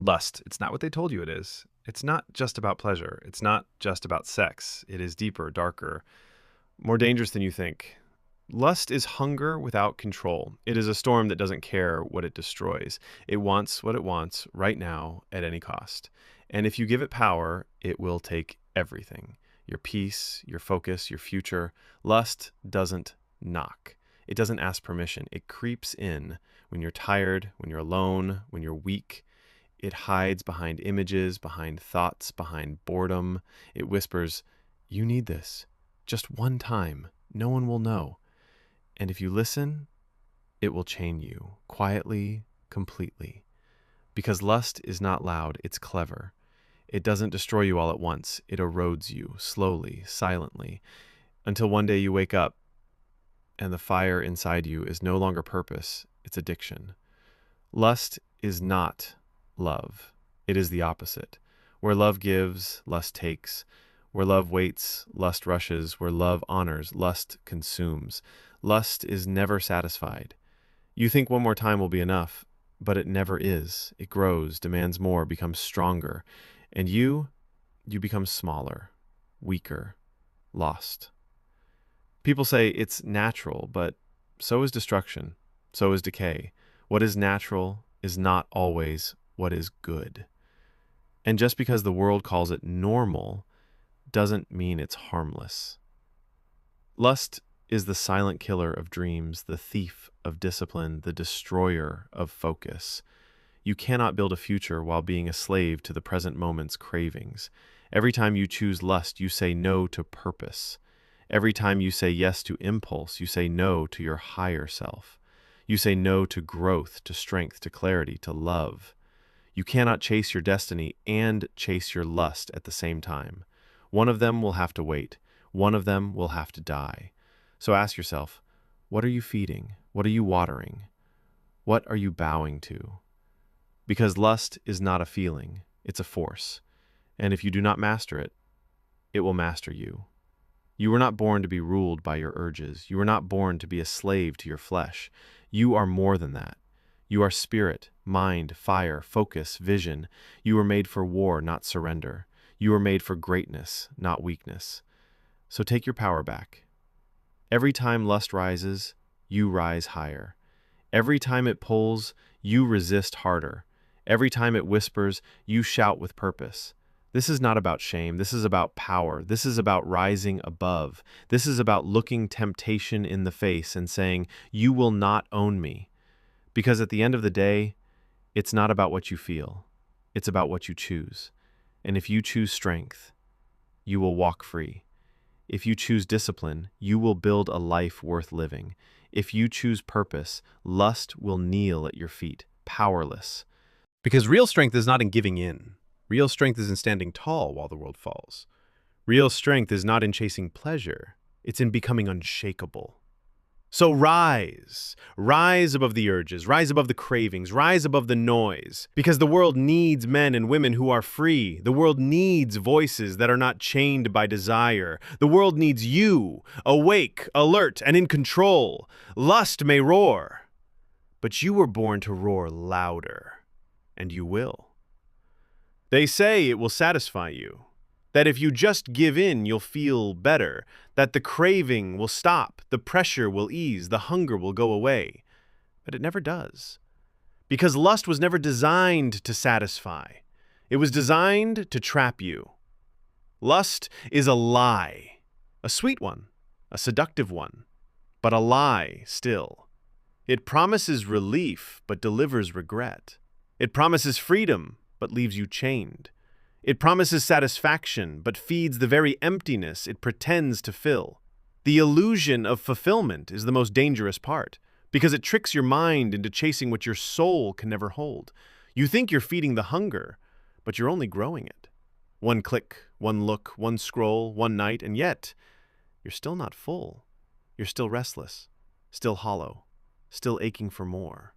Lust, it's not what they told you it is. It's not just about pleasure. It's not just about sex. It is deeper, darker, more dangerous than you think. Lust is hunger without control. It is a storm that doesn't care what it destroys. It wants what it wants right now at any cost. And if you give it power, it will take everything: your peace, your focus, your future. Lust doesn't knock. It doesn't ask permission. It creeps in when you're tired, when you're alone, when you're weak. It hides behind images, behind thoughts, behind boredom. It whispers, "You need this. Just one time. No one will know." And if you listen, it will chain you, quietly, completely. Because lust is not loud, it's clever. It doesn't destroy you all at once. It erodes you, slowly, silently, until one day you wake up and the fire inside you is no longer purpose, it's addiction. Lust is not love. It is the opposite. Where love gives, lust takes. Where love waits, lust rushes. Where love honors, lust consumes. Lust is never satisfied. You think one more time will be enough, but it never is. It grows, demands more, becomes stronger. And you become smaller, weaker, lost. People say it's natural, but so is destruction. So is decay. What is natural is not always what is good. And just because the world calls it normal doesn't mean it's harmless. Lust is the silent killer of dreams, the thief of discipline, the destroyer of focus. You cannot build a future while being a slave to the present moment's cravings. Every time you choose lust, you say no to purpose. Every time you say yes to impulse, you say no to your higher self. You say no to growth, to strength, to clarity, to love. You cannot chase your destiny and chase your lust at the same time. One of them will have to wait. One of them will have to die. So ask yourself, what are you feeding? What are you watering? What are you bowing to? Because lust is not a feeling, it's a force. And if you do not master it, it will master you. You were not born to be ruled by your urges. You were not born to be a slave to your flesh. You are more than that. You are spirit, mind, fire, focus, vision. You were made for war, not surrender. You were made for greatness, not weakness. So take your power back. Every time lust rises, you rise higher. Every time it pulls, you resist harder. Every time it whispers, you shout with purpose. This is not about shame. This is about power. This is about rising above. This is about looking temptation in the face and saying, "You will not own me." Because at the end of the day, it's not about what you feel. It's about what you choose. And if you choose strength, you will walk free. If you choose discipline, you will build a life worth living. If you choose purpose, lust will kneel at your feet, powerless. Because real strength is not in giving in. Real strength is in standing tall while the world falls. Real strength is not in chasing pleasure. It's in becoming unshakable. So rise. Rise above the urges. Rise above the cravings. Rise above the noise. Because the world needs men and women who are free. The world needs voices that are not chained by desire. The world needs you, awake, alert, and in control. Lust may roar, but you were born to roar louder, and you will. They say it will satisfy you, that if you just give in, you'll feel better, that the craving will stop, the pressure will ease, the hunger will go away. But it never does. Because lust was never designed to satisfy. It was designed to trap you. Lust is a lie, a sweet one, a seductive one, but a lie still. It promises relief, but delivers regret. It promises freedom, but leaves you chained. It promises satisfaction, but feeds the very emptiness it pretends to fill. The illusion of fulfillment is the most dangerous part, because it tricks your mind into chasing what your soul can never hold. You think you're feeding the hunger, but you're only growing it. One click, one look, one scroll, one night, and yet you're still not full. You're still restless, still hollow, still aching for more.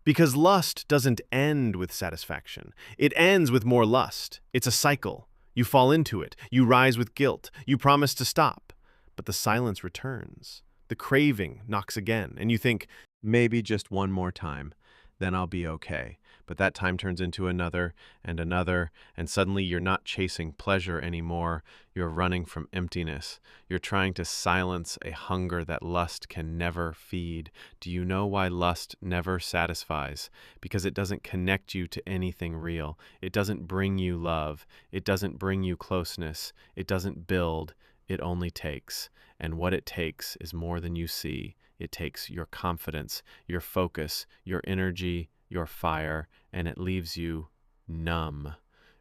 Because lust doesn't end with satisfaction. It ends with more lust. It's a cycle. You fall into it. You rise with guilt. You promise to stop. But the silence returns. The craving knocks again, and you think, maybe just one more time, then I'll be okay. But that time turns into another and another, and suddenly you're not chasing pleasure anymore. You're running from emptiness. You're trying to silence a hunger that lust can never feed. Do you know why lust never satisfies? Because it doesn't connect you to anything real. It doesn't bring you love. It doesn't bring you closeness. It doesn't build. It only takes. And what it takes is more than you see. It takes your confidence, your focus, your energy, your fire, and it leaves you numb.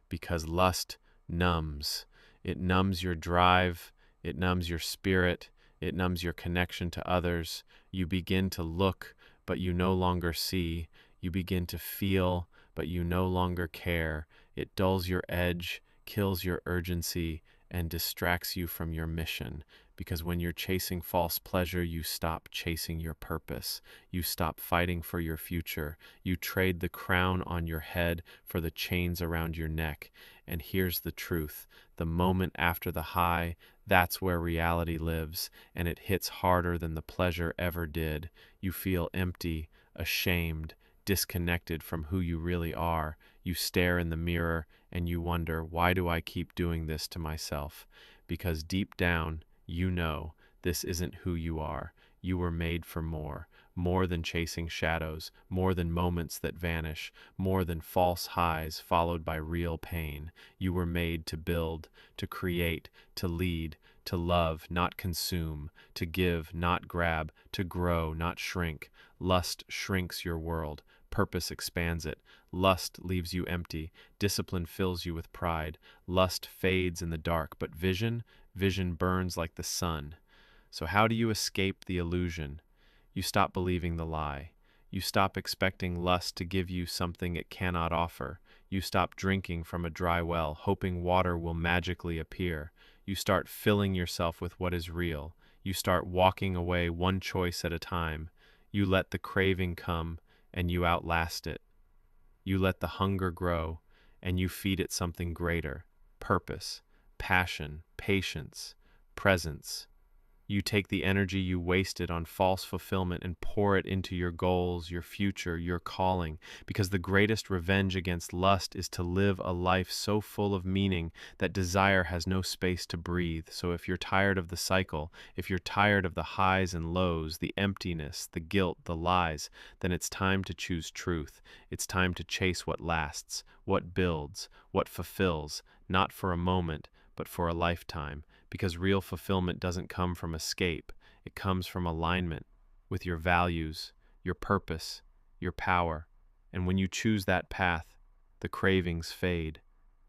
Because lust numbs. It numbs your drive, it numbs your spirit, it numbs your connection to others. You begin to look, but you no longer see. You begin to feel, but you no longer care. It dulls your edge, kills your urgency, and distracts you from your mission. Because when you're chasing false pleasure, you stop chasing your purpose. You stop fighting for your future. You trade the crown on your head for the chains around your neck. And here's the truth. The moment after the high, that's where reality lives, and it hits harder than the pleasure ever did. You feel empty, ashamed, disconnected from who you really are. You stare in the mirror and you wonder, why do I keep doing this to myself? Because deep down, you know this isn't who you are. You were made for more. More than chasing shadows, more than moments that vanish, more than false highs followed by real pain. You were made to build, to create, to lead, to love, not consume, to give, not grab, to grow, not shrink. Lust shrinks your world. Purpose expands it. Lust leaves you empty. Discipline fills you with pride. Lust fades in the dark, but vision burns like the sun. So how do you escape the illusion? You stop believing the lie. You stop expecting lust to give you something it cannot offer. You stop drinking from a dry well, hoping water will magically appear. You start filling yourself with what is real. You start walking away one choice at a time. You let the craving come, and you outlast it. You let the hunger grow, and you feed it something greater: purpose, passion, patience, presence. You take the energy you wasted on false fulfillment and pour it into your goals, your future, your calling, because the greatest revenge against lust is to live a life so full of meaning that desire has no space to breathe. So if you're tired of the cycle, if you're tired of the highs and lows, the emptiness, the guilt, the lies, then it's time to choose truth. It's time to chase what lasts, what builds, what fulfills, not for a moment, but for a lifetime. Because real fulfillment doesn't come from escape. It comes from alignment with your values, your purpose, your power. And when you choose that path, the cravings fade,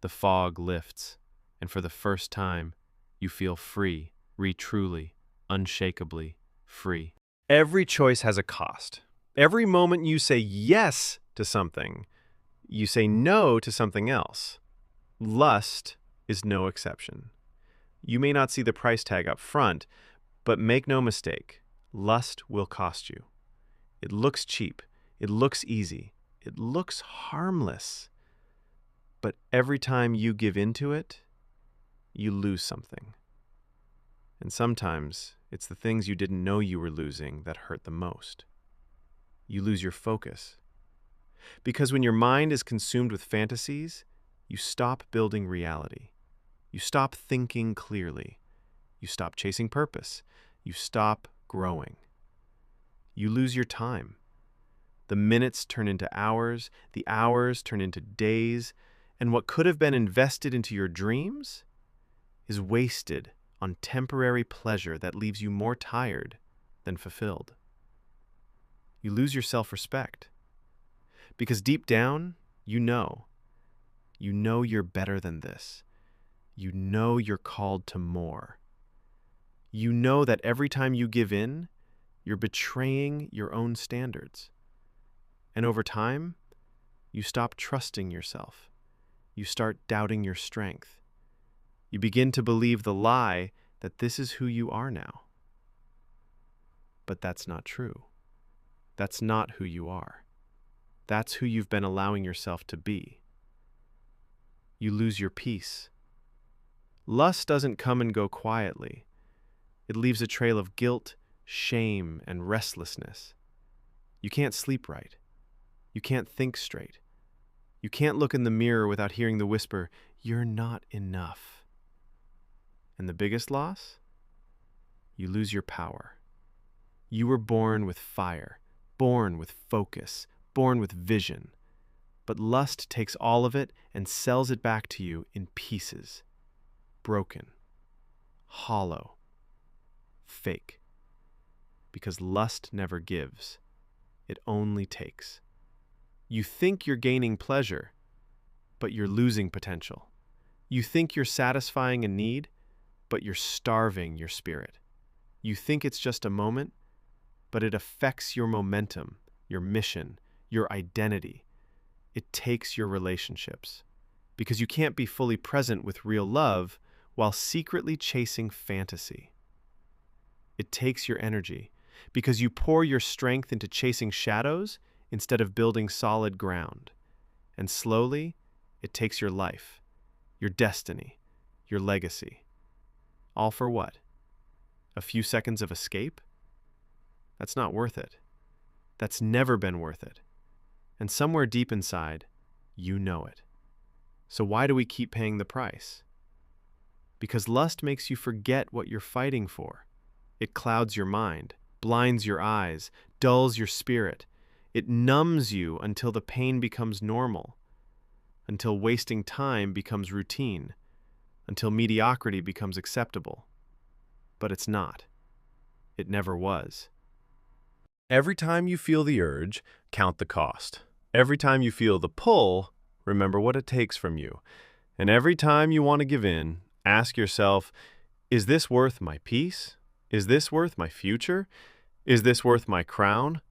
the fog lifts, and for the first time, you feel free, truly, unshakably free. Every choice has a cost. Every moment you say yes to something, you say no to something else. Lust is no exception. You may not see the price tag up front, but make no mistake, lust will cost you. It looks cheap, it looks easy, it looks harmless. But every time you give into it, you lose something. And sometimes it's the things you didn't know you were losing that hurt the most. You lose your focus. Because when your mind is consumed with fantasies, you stop building reality. You stop thinking clearly. You stop chasing purpose. You stop growing. You lose your time. The minutes turn into hours, the hours turn into days, and what could have been invested into your dreams is wasted on temporary pleasure that leaves you more tired than fulfilled. You lose your self-respect. Because deep down, you know you're better than this. You know you're called to more. You know that every time you give in, you're betraying your own standards. And over time, you stop trusting yourself. You start doubting your strength. You begin to believe the lie that this is who you are now. But that's not true. That's not who you are. That's who you've been allowing yourself to be. You lose your peace. Lust doesn't come and go quietly. It leaves a trail of guilt, shame, and restlessness. You can't sleep right. You can't think straight. You can't look in the mirror without hearing the whisper, "You're not enough." And the biggest loss? You lose your power. You were born with fire, born with focus, born with vision. But lust takes all of it and sells it back to you in pieces. Broken, hollow, fake. Because lust never gives. It only takes. You think you're gaining pleasure, but you're losing potential. You think you're satisfying a need, but you're starving your spirit. You think it's just a moment, but it affects your momentum, your mission, your identity. It takes your relationships. Because you can't be fully present with real love while secretly chasing fantasy. It takes your energy, because you pour your strength into chasing shadows instead of building solid ground. And slowly, it takes your life, your destiny, your legacy. All for what? A few seconds of escape? That's not worth it. That's never been worth it. And somewhere deep inside, you know it. So why do we keep paying the price? Because lust makes you forget what you're fighting for. It clouds your mind, blinds your eyes, dulls your spirit. It numbs you until the pain becomes normal, until wasting time becomes routine, until mediocrity becomes acceptable. But it's not. It never was. Every time you feel the urge, count the cost. Every time you feel the pull, remember what it takes from you. And every time you want to give in, ask yourself, is this worth my peace? Is this worth my future? Is this worth my crown?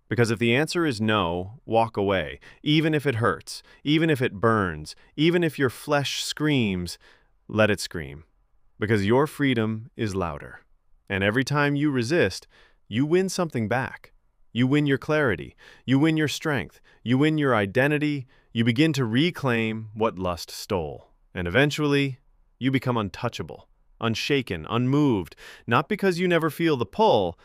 Because if the answer is no, walk away, even if it hurts, even if it burns, even if your flesh screams, let it scream. Because your freedom is louder. And every time you resist, you win something back. You win your clarity. You win your strength. You win your identity. You begin to reclaim what lust stole. And eventually, you become untouchable, unshaken, unmoved, not because you never feel the pull,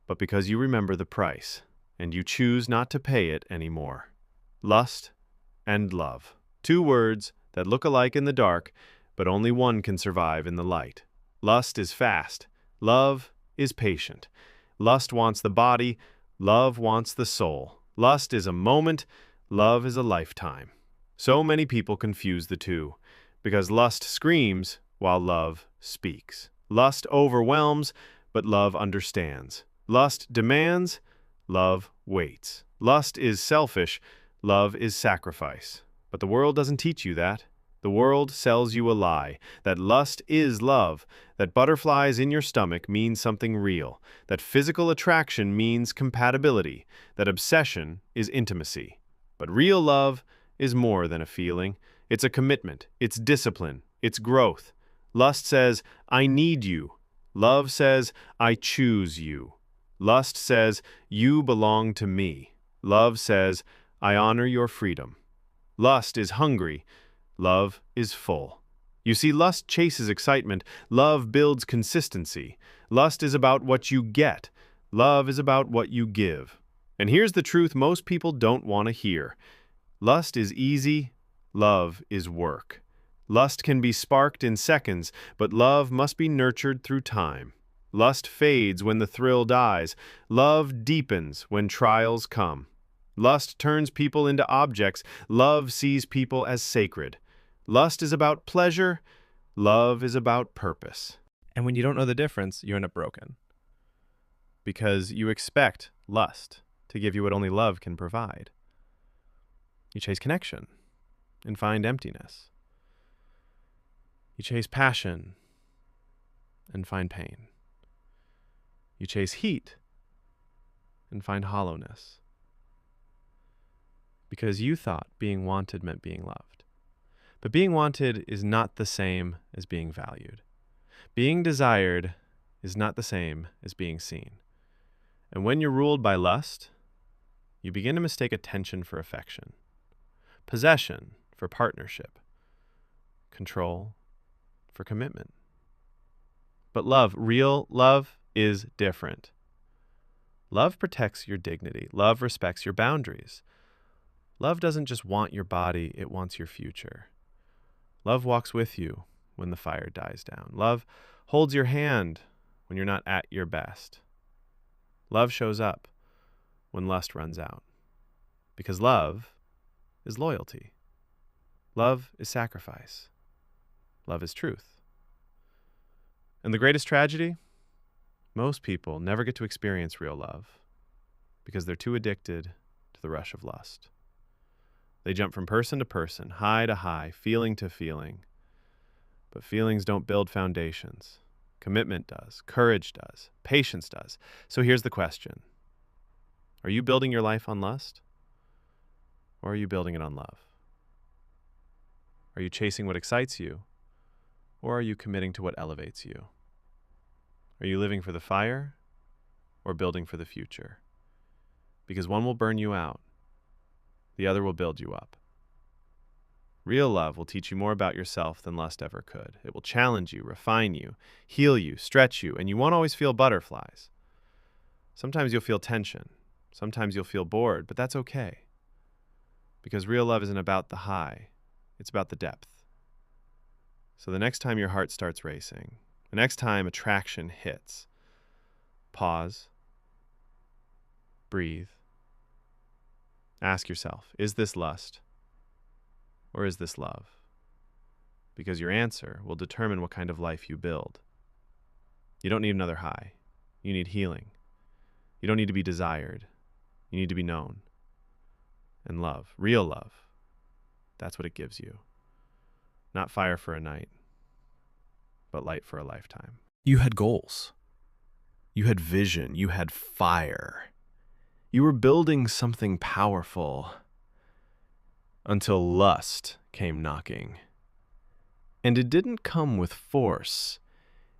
but because you remember the price, and you choose not to pay it anymore. Lust and love. Two words that look alike in the dark, but only one can survive in the light. Lust is fast. Love is patient. Lust wants the body. Love wants the soul. Lust is a moment. Love is a lifetime. So many people confuse the two, because lust screams while love speaks. Lust overwhelms, but love understands. Lust demands, love waits. Lust is selfish, love is sacrifice. But the world doesn't teach you that. The world sells you a lie, that lust is love, that butterflies in your stomach mean something real, that physical attraction means compatibility, that obsession is intimacy. But real love is more than a feeling. It's a commitment, it's discipline, it's growth. Lust says, I need you. Love says, I choose you. Lust says, you belong to me. Love says, I honor your freedom. Lust is hungry. Love is full. You see, lust chases excitement. Love builds consistency. Lust is about what you get. Love is about what you give. And here's the truth most people don't want to hear. Lust is easy. Love is work. Lust can be sparked in seconds, but love must be nurtured through time. Lust fades when the thrill dies. Love deepens when trials come. Lust turns people into objects. Love sees people as sacred. Lust is about pleasure. Love is about purpose. And when you don't know the difference, you end up broken. Because you expect lust to give you what only love can provide. You chase connection and find emptiness. You chase passion and find pain. You chase heat and find hollowness. Because you thought being wanted meant being loved. But being wanted is not the same as being valued. Being desired is not the same as being seen. And when you're ruled by lust, you begin to mistake attention for affection, possession for partnership, control for commitment. But love, real love, is different. Love protects your dignity. Love respects your boundaries. Love doesn't just want your body, it wants your future. Love walks with you when the fire dies down. Love holds your hand when you're not at your best. Love shows up when lust runs out. Because love is loyalty. Love is sacrifice. Love is truth. And the greatest tragedy? Most people never get to experience real love because they're too addicted to the rush of lust. They jump from person to person, high to high, feeling to feeling. But feelings don't build foundations. Commitment does. Courage does. Patience does. So here's the question. Are you building your life on lust? Or are you building it on love? Are you chasing what excites you? Or are you committing to what elevates you? Are you living for the fire or building for the future? Because one will burn you out. The other will build you up. Real love will teach you more about yourself than lust ever could. It will challenge you, refine you, heal you, stretch you, and you won't always feel butterflies. Sometimes you'll feel tension. Sometimes you'll feel bored, but that's okay. Because real love isn't about the high. It's about the depth. So the next time your heart starts racing, the next time attraction hits, pause, breathe, ask yourself, is this lust or is this love? Because your answer will determine what kind of life you build. You don't need another high. You need healing. You don't need to be desired. You need to be known. And love, real love, that's what it gives you. Not fire for a night, but light for a lifetime. You had goals. You had vision. You had fire. You were building something powerful until lust came knocking. And it didn't come with force.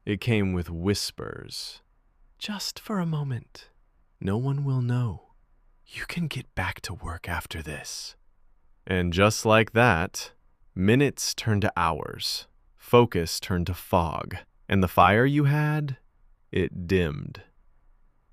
It came with whispers. Just for a moment. No one will know. You can get back to work after this. And just like that, minutes turned to hours. Focus turned to fog. And the fire you had, it dimmed.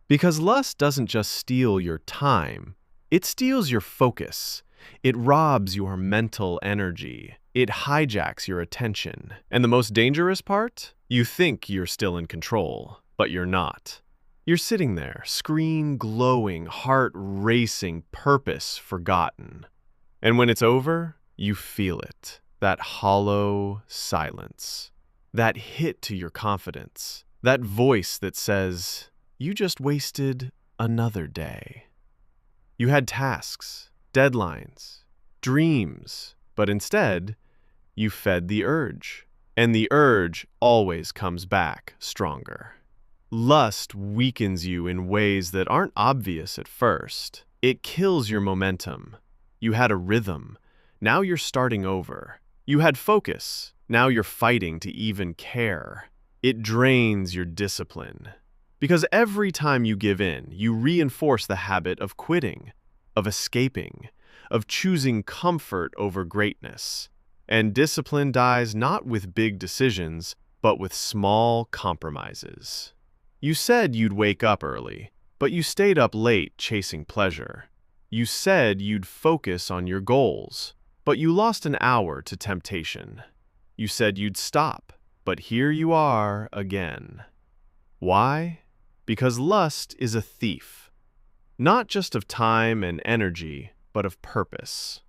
Because lust doesn't just steal your time, it steals your focus. It robs your mental energy. It hijacks your attention. And the most dangerous part? You think you're still in control, but you're not. You're sitting there, screen glowing, heart racing, purpose forgotten. And when it's over, you feel it. That hollow silence. That hit to your confidence. That voice that says, you just wasted another day. You had tasks, deadlines, dreams, but instead, you fed the urge. And the urge always comes back stronger. Lust weakens you in ways that aren't obvious at first. It kills your momentum. You had a rhythm. Now you're starting over. You had focus. Now you're fighting to even care. It drains your discipline. Because every time you give in, you reinforce the habit of quitting, of escaping, of choosing comfort over greatness. And discipline dies not with big decisions, but with small compromises. You said you'd wake up early, but you stayed up late chasing pleasure. You said you'd focus on your goals, but you lost an hour to temptation. You said you'd stop, but here you are again. Why? Because lust is a thief, not just of time and energy, but of purpose.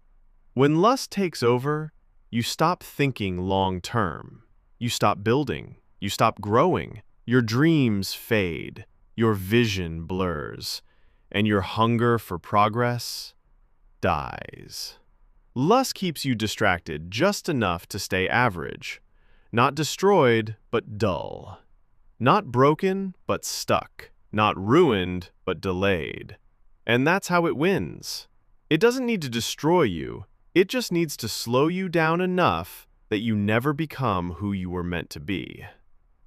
When lust takes over, you stop thinking long-term. You stop building. You stop growing. Your dreams fade. Your vision blurs. And your hunger for progress dies. Lust keeps you distracted just enough to stay average. Not destroyed, but dull. Not broken, but stuck. Not ruined, but delayed. And that's how it wins. It doesn't need to destroy you. It just needs to slow you down enough that you never become who you were meant to be.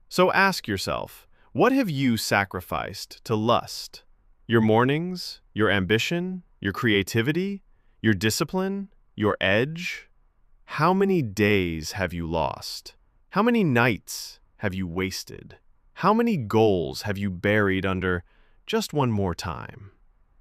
So ask yourself, what have you sacrificed to lust? Your mornings, your ambition, your creativity, your discipline, your edge? How many days have you lost? How many nights have you wasted? How many goals have you buried under just one more time?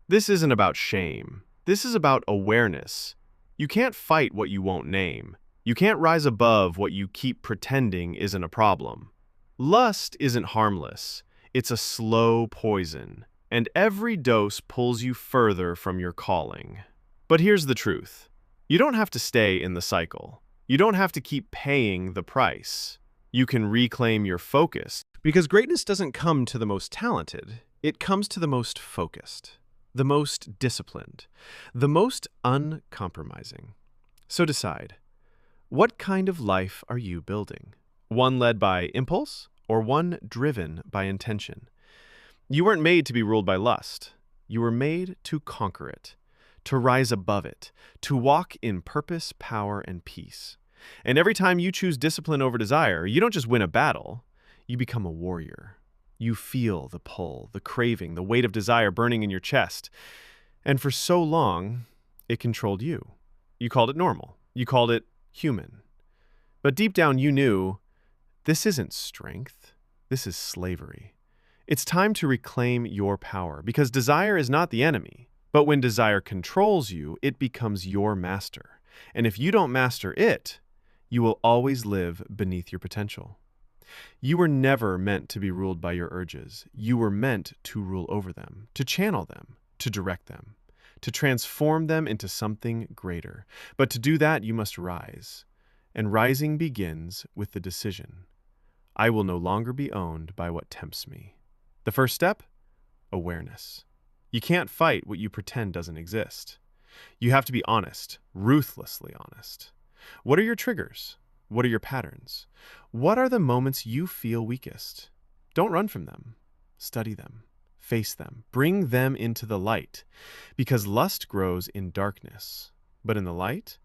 This isn't about shame. This is about awareness. You can't fight what you won't name. You can't rise above what you keep pretending isn't a problem. Lust isn't harmless. It's a slow poison, and every dose pulls you further from your calling. But here's the truth. You don't have to stay in the cycle. You don't have to keep paying the price. You can reclaim your focus. Because greatness doesn't come to the most talented, it comes to the most focused, the most disciplined, the most uncompromising. So decide, what kind of life are you building? One led by impulse or one driven by intention? You weren't made to be ruled by lust. You were made to conquer it, to rise above it, to walk in purpose, power, and peace. And every time you choose discipline over desire, you don't just win a battle, you become a warrior. You feel the pull, the craving, the weight of desire burning in your chest. And for so long, it controlled you. You called it normal. You called it human. But deep down, you knew this isn't strength. This is slavery. It's time to reclaim your power, because desire is not the enemy. But when desire controls you, it becomes your master. And if you don't master it, you will always live beneath your potential. You were never meant to be ruled by your urges. You were meant to rule over them, to channel them, to direct them, to transform them into something greater. But to do that, you must rise. And rising begins with the decision: I will no longer be owned by what tempts me. The first step? Awareness. You can't fight what you pretend doesn't exist. You have to be honest, ruthlessly honest. What are your triggers? What are your patterns? What are the moments you feel weakest? Don't run from them. Study them. Face them. Bring them into the light. Because lust grows in darkness, but in the light,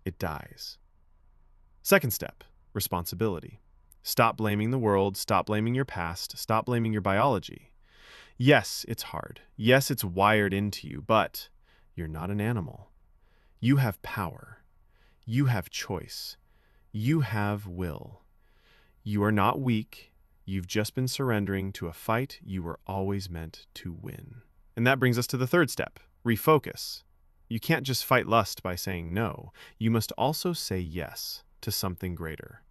it dies. Second step, responsibility. Stop blaming the world. Stop blaming your past. Stop blaming your biology. Yes, it's hard. Yes, it's wired into you, but you're not an animal. You have power. You have choice. You have will. You are not weak. You've just been surrendering to a fight you were always meant to win. And that brings us to the third step, refocus. You can't just fight lust by saying no. You must also say yes to something greater.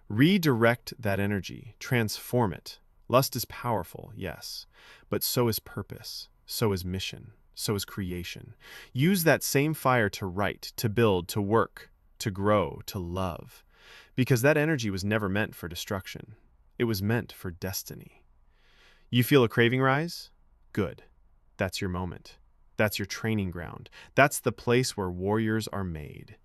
Redirect that energy. Transform it. Lust is powerful, yes, but so is purpose, so is mission, so is creation. Use that same fire to write, to build, to work, to grow, to love, because that energy was never meant for destruction. It was meant for destiny. You feel a craving rise? Good. That's your moment. That's your training ground. That's the place where warriors are made.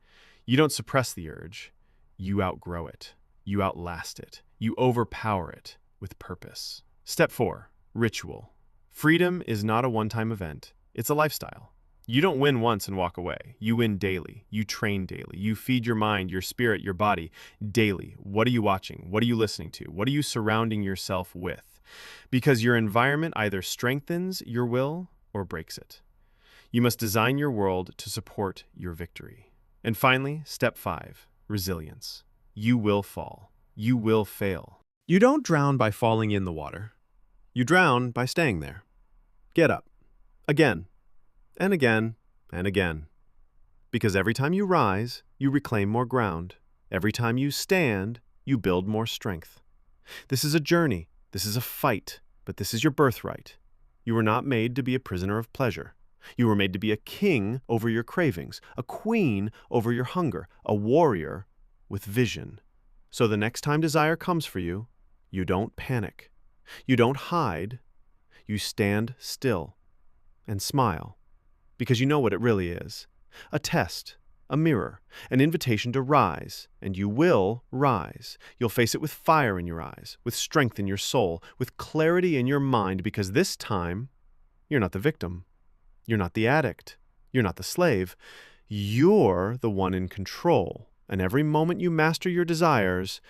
You don't suppress the urge. You outgrow it. You outlast it. You overpower it with purpose. Step 4, ritual. Freedom is not a one-time event. It's a lifestyle. You don't win once and walk away. You win daily. You train daily. You feed your mind, your spirit, your body daily. What are you watching? What are you listening to? What are you surrounding yourself with? Because your environment either strengthens your will or breaks it. You must design your world to support your victory. And finally, step 5, resilience. You will fall. You will fail. You don't drown by falling in the water. You drown by staying there. Get up. Again. And again. And again. Because every time you rise, you reclaim more ground. Every time you stand, you build more strength. This is a journey. This is a fight. But this is your birthright. You were not made to be a prisoner of pleasure. You were made to be a king over your cravings, a queen over your hunger, a warrior with vision. So the next time desire comes for you, you don't panic. You don't hide. You stand still and smile, because you know what it really is. A test, a mirror, an invitation to rise, and you will rise. You'll face it with fire in your eyes, with strength in your soul, with clarity in your mind, because this time, you're not the victim. You're not the addict. You're not the slave. You're the one in control. And every moment you master your desires,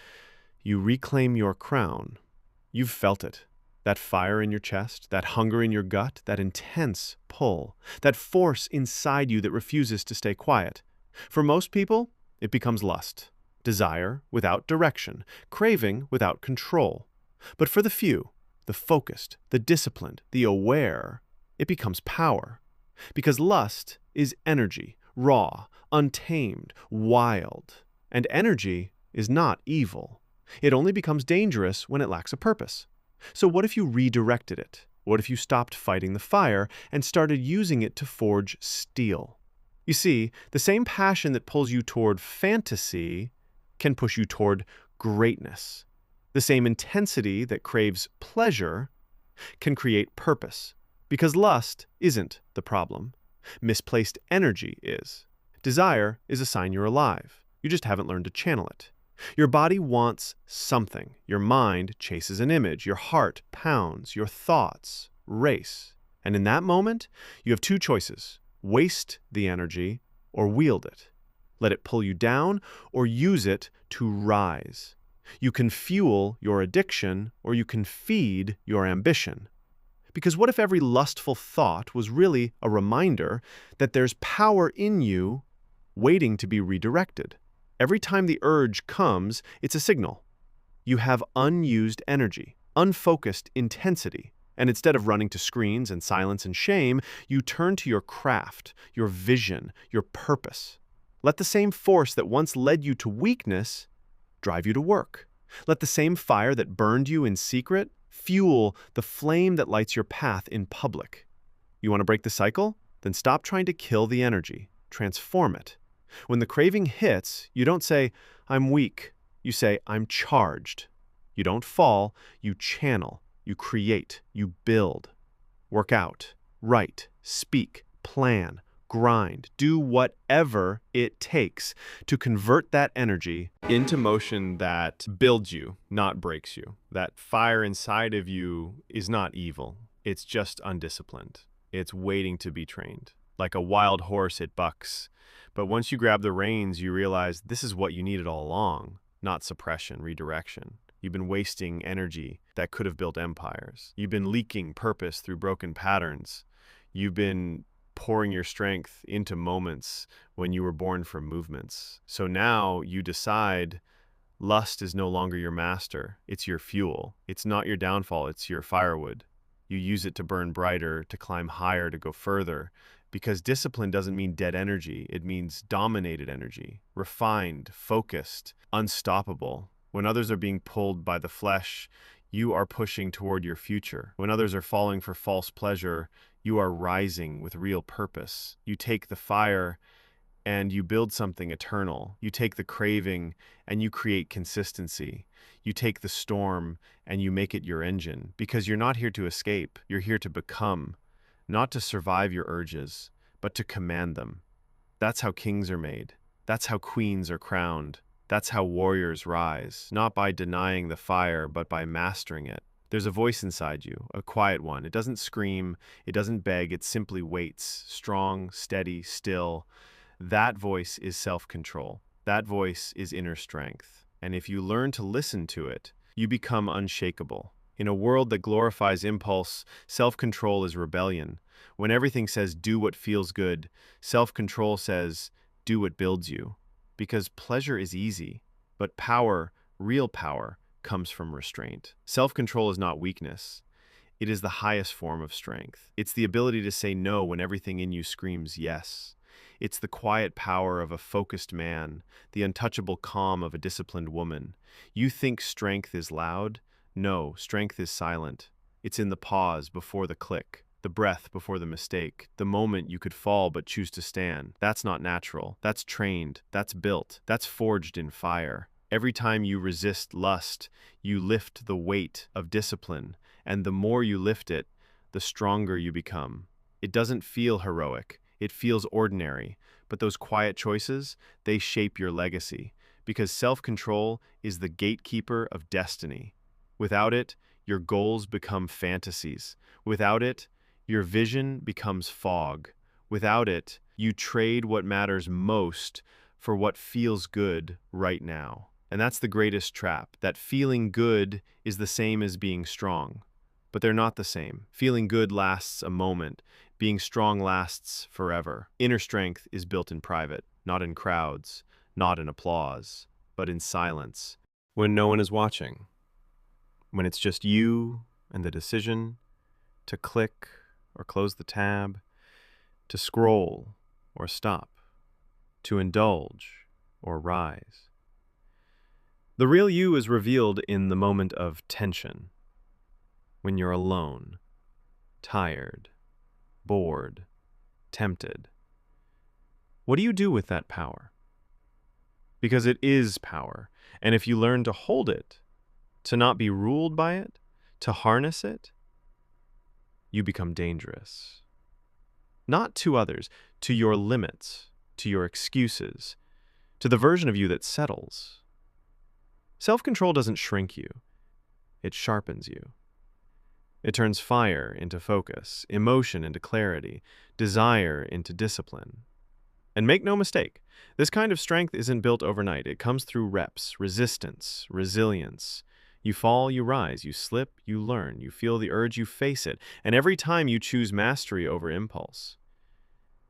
you reclaim your crown. You've felt it. That fire in your chest, that hunger in your gut, that intense pull, that force inside you that refuses to stay quiet. For most people, it becomes lust, desire without direction, craving without control. But for the few, the focused, the disciplined, the aware, it becomes power. Because lust is energy, raw, untamed, wild. And energy is not evil. It only becomes dangerous when it lacks a purpose. So what if you redirected it? What if you stopped fighting the fire and started using it to forge steel? You see, the same passion that pulls you toward fantasy can push you toward greatness. The same intensity that craves pleasure can create purpose. Because lust isn't the problem. Misplaced energy is. Desire is a sign you're alive. You just haven't learned to channel it. Your body wants something. Your mind chases an image. Your heart pounds. Your thoughts race. And in that moment, you have two choices. Waste the energy or wield it. Let it pull you down or use it to rise. You can fuel your addiction or you can feed your ambition. Because what if every lustful thought was really a reminder that there's power in you waiting to be redirected? Every time the urge comes, it's a signal. You have unused energy, unfocused intensity. And instead of running to screens and silence and shame, you turn to your craft, your vision, your purpose. Let the same force that once led you to weakness drive you to work. Let the same fire that burned you in secret fuel the flame that lights your path in public. You want to break the cycle? Then stop trying to kill the energy. Transform it. When the craving hits, you don't say, "I'm weak." You say, "I'm charged." You don't fall, you channel, you create, you build. Work out, write, speak, plan, grind, do whatever it takes to convert that energy into motion that builds you, not breaks you. That fire inside of you is not evil. It's just undisciplined. It's waiting to be trained. Like a wild horse, it bucks. But once you grab the reins, you realize this is what you needed all along, not suppression, redirection. You've been wasting energy that could have built empires. You've been leaking purpose through broken patterns. You've been pouring your strength into moments when you were born from movements. So now you decide lust is no longer your master. It's your fuel. It's not your downfall. It's your firewood. You use it to burn brighter, to climb higher, to go further. Because discipline doesn't mean dead energy. It means dominated energy, refined, focused, unstoppable. When others are being pulled by the flesh, you are pushing toward your future. When others are falling for false pleasure, you are rising with real purpose. You take the fire and you build something eternal. You take the craving and you create consistency. You take the storm and you make it your engine. Because you're not here to escape. You're here to become. Not to survive your urges, but to command them. That's how kings are made. That's how queens are crowned. That's how warriors rise, not by denying the fire, but by mastering it. There's a voice inside you, a quiet one. It doesn't scream, it doesn't beg, it simply waits, strong, steady, still. That voice is self-control. That voice is inner strength. And if you learn to listen to it, you become unshakable. In a world that glorifies impulse, self-control is rebellion. When everything says do what feels good, self-control says do what builds you. Because pleasure is easy, but power, real power, comes from restraint. Self-control is not weakness. It is the highest form of strength. It's the ability to say no when everything in you screams yes. It's the quiet power of a focused man, the untouchable calm of a disciplined woman. You think strength is loud? No, strength is silent. It's in the pause before the click, the breath before the mistake, the moment you could fall but choose to stand. That's not natural. That's trained. That's built. That's forged in fire. Every time you resist lust, you lift the weight of discipline, and the more you lift it, the stronger you become. It doesn't feel heroic. It feels ordinary. But those quiet choices, they shape your legacy, because self-control is the gatekeeper of destiny. Without it, your goals become fantasies. Without it, your vision becomes fog. Without it, you trade what matters most for what feels good right now. And that's the greatest trap, that feeling good is the same as being strong. But they're not the same. Feeling good lasts a moment. Being strong lasts forever. Inner strength is built in private, not in crowds, not in applause, but in silence. When no one is watching. When it's just you and the decision to click or close the tab, to scroll or stop, to indulge or rise. The real you is revealed in the moment of tension, when you're alone, tired, bored, tempted. What do you do with that power? Because it is power, and if you learn to hold it, to not be ruled by it, to harness it, you become dangerous. Not to others, to your limits, to your excuses, to the version of you that settles. Self-control doesn't shrink you, it sharpens you. It turns fire into focus, emotion into clarity, desire into discipline. And make no mistake, this kind of strength isn't built overnight. It comes through reps, resistance, resilience. You fall, you rise, you slip, you learn, you feel the urge, you face it. And every time you choose mastery over impulse,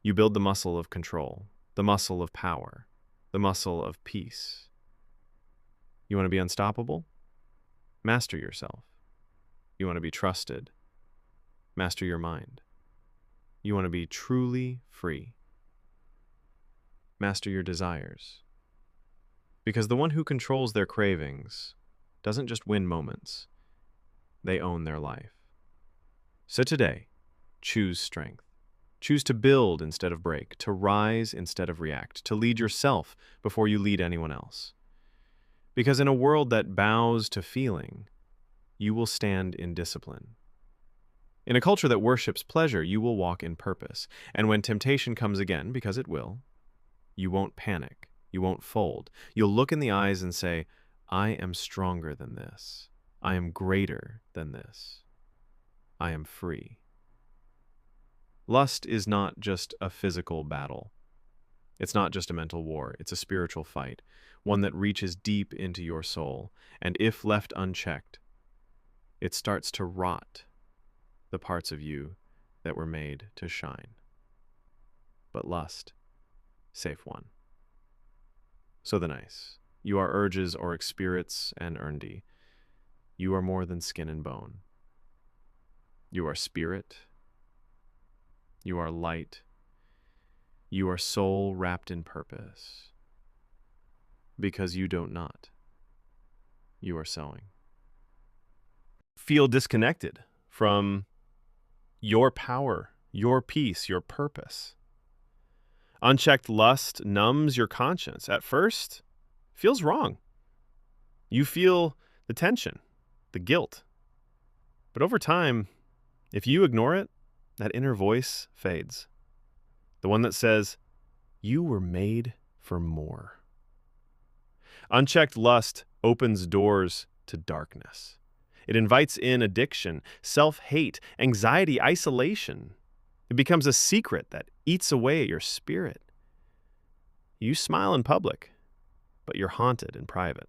you build the muscle of control, the muscle of power, the muscle of peace. You want to be unstoppable? Master yourself. You want to be trusted? Master your mind. You want to be truly free? Master your desires. Because the one who controls their cravings doesn't just win moments, they own their life. So today, choose strength. Choose to build instead of break, to rise instead of react, to lead yourself before you lead anyone else. Because in a world that bows to feeling, you will stand in discipline. In a culture that worships pleasure, you will walk in purpose. And when temptation comes again, because it will, you won't panic. You won't fold. You'll look in the eyes and say, I am stronger than this. I am greater than this. I am free. Lust is not just a physical battle. It's not just a mental war. It's a spiritual fight, one that reaches deep into your soul. And if left unchecked, it starts to rot the parts of you that were made to shine. But lust, safe one. So the nice. You are urges or spirits and earnedy. You are more than skin and bone. You are spirit. You are light. You are soul wrapped in purpose. Because you don't not. You are sowing. Feel disconnected from your power, your peace, your purpose. Unchecked lust numbs your conscience. At first, feels wrong. You feel the tension, the guilt. But over time, if you ignore it, that inner voice fades. The one that says, you were made for more. Unchecked lust opens doors to darkness. It invites in addiction, self-hate, anxiety, isolation. It becomes a secret that eats away at your spirit. You smile in public, but you're haunted in private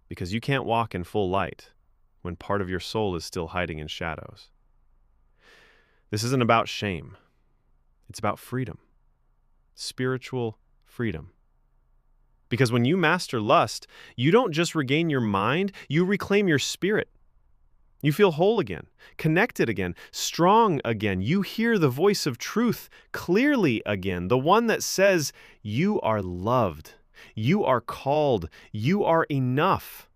because you can't walk in full light when part of your soul is still hiding in shadows. This isn't about shame. It's about freedom, spiritual freedom. Because when you master lust, you don't just regain your mind, you reclaim your spirit. You feel whole again, connected again, strong again. You hear the voice of truth clearly again, the one that says, you are loved, you are called, you are enough.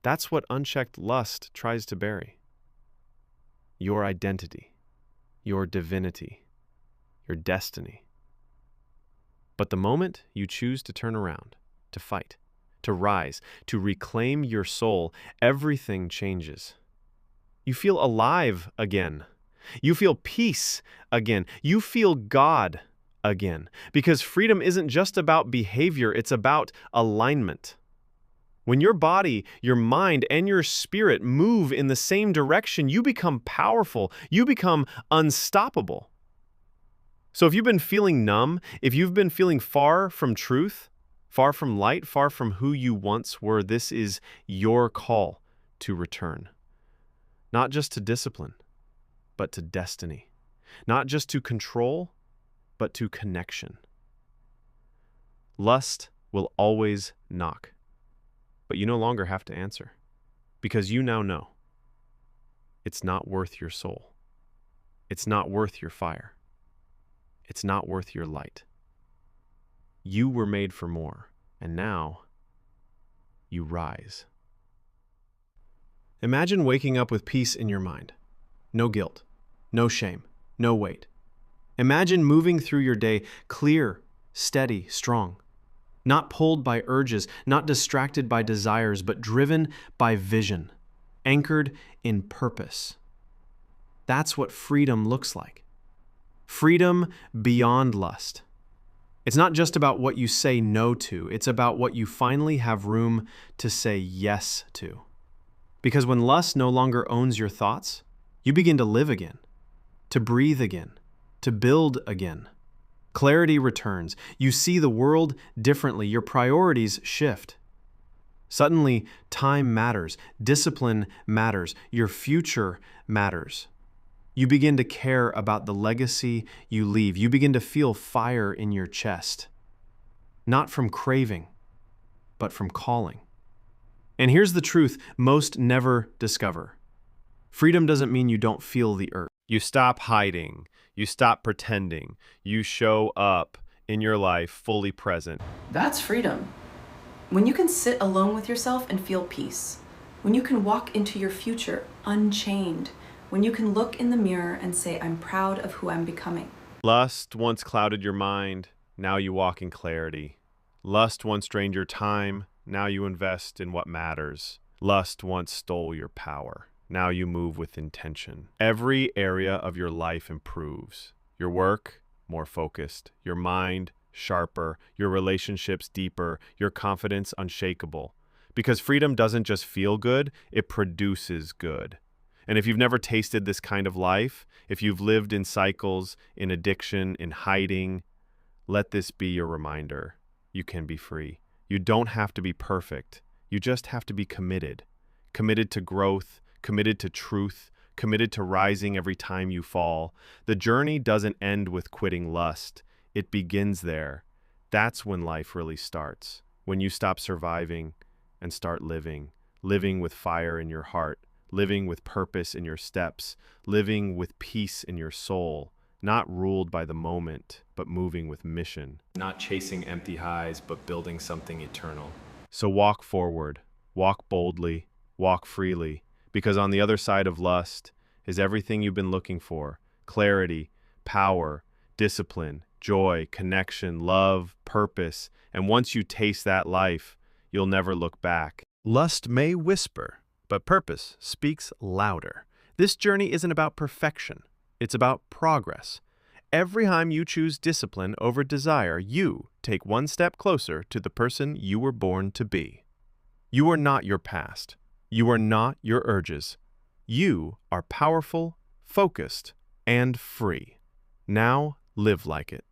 That's what unchecked lust tries to bury. Your identity, your divinity, your destiny. But the moment you choose to turn around, to fight, to rise, to reclaim your soul, everything changes. You feel alive again. You feel peace again. You feel God again. Because freedom isn't just about behavior, it's about alignment. When your body, your mind, and your spirit move in the same direction, you become powerful. You become unstoppable. So if you've been feeling numb, if you've been feeling far from truth, far from light, far from who you once were, this is your call to return. Not just to discipline, but to destiny. Not just to control, but to connection. Lust will always knock, but you no longer have to answer, because you now know it's not worth your soul. It's not worth your fire. it's not worth your light. You were made for more, and now you rise. Imagine waking up with peace in your mind. No guilt, no shame, no weight. Imagine moving through your day clear, steady, strong. Not pulled by urges, not distracted by desires, but driven by vision, anchored in purpose. That's what freedom looks like. Freedom beyond lust. It's not just about what you say no to, it's about what you finally have room to say yes to. Because when lust no longer owns your thoughts, you begin to live again, to breathe again, to build again. Clarity returns. You see the world differently. Your priorities shift. Suddenly, time matters. Discipline matters. Your future matters. You begin to care about the legacy you leave. You begin to feel fire in your chest. Not from craving, but from calling. And here's the truth most never discover. Freedom doesn't mean you don't feel the urge. You stop hiding. You stop pretending. You show up in your life fully present. That's freedom. When you can sit alone with yourself and feel peace. When you can walk into your future unchained. When you can look in the mirror and say, I'm proud of who I'm becoming. Lust once clouded your mind. Now you walk in clarity. Lust once drained your time. Now you invest in what matters. Lust once stole your power. Now you move with intention. Every area of your life improves. Your work, more focused. Your mind, sharper. Your relationships, deeper. Your confidence, unshakable. Because freedom doesn't just feel good, it produces good. And if you've never tasted this kind of life, if you've lived in cycles, in addiction, in hiding, let this be your reminder. You can be free. You don't have to be perfect. You just have to be committed. Committed to growth, committed to truth, committed to rising every time you fall. The journey doesn't end with quitting lust. It begins there. That's when life really starts. When you stop surviving and start living. Living with fire in your heart. Living with purpose in your steps. Living with peace in your soul. Not ruled by the moment, but moving with mission. Not chasing empty highs, but building something eternal. So walk forward. Walk boldly. Walk freely. Because on the other side of lust is everything you've been looking for. Clarity, power, discipline, joy, connection, love, purpose. And once you taste that life, you'll never look back. Lust may whisper, but purpose speaks louder. This journey isn't about perfection. It's about progress. Every time you choose discipline over desire, you take one step closer to the person you were born to be. You are not your past. You are not your urges. You are powerful, focused, and free. Now live like it.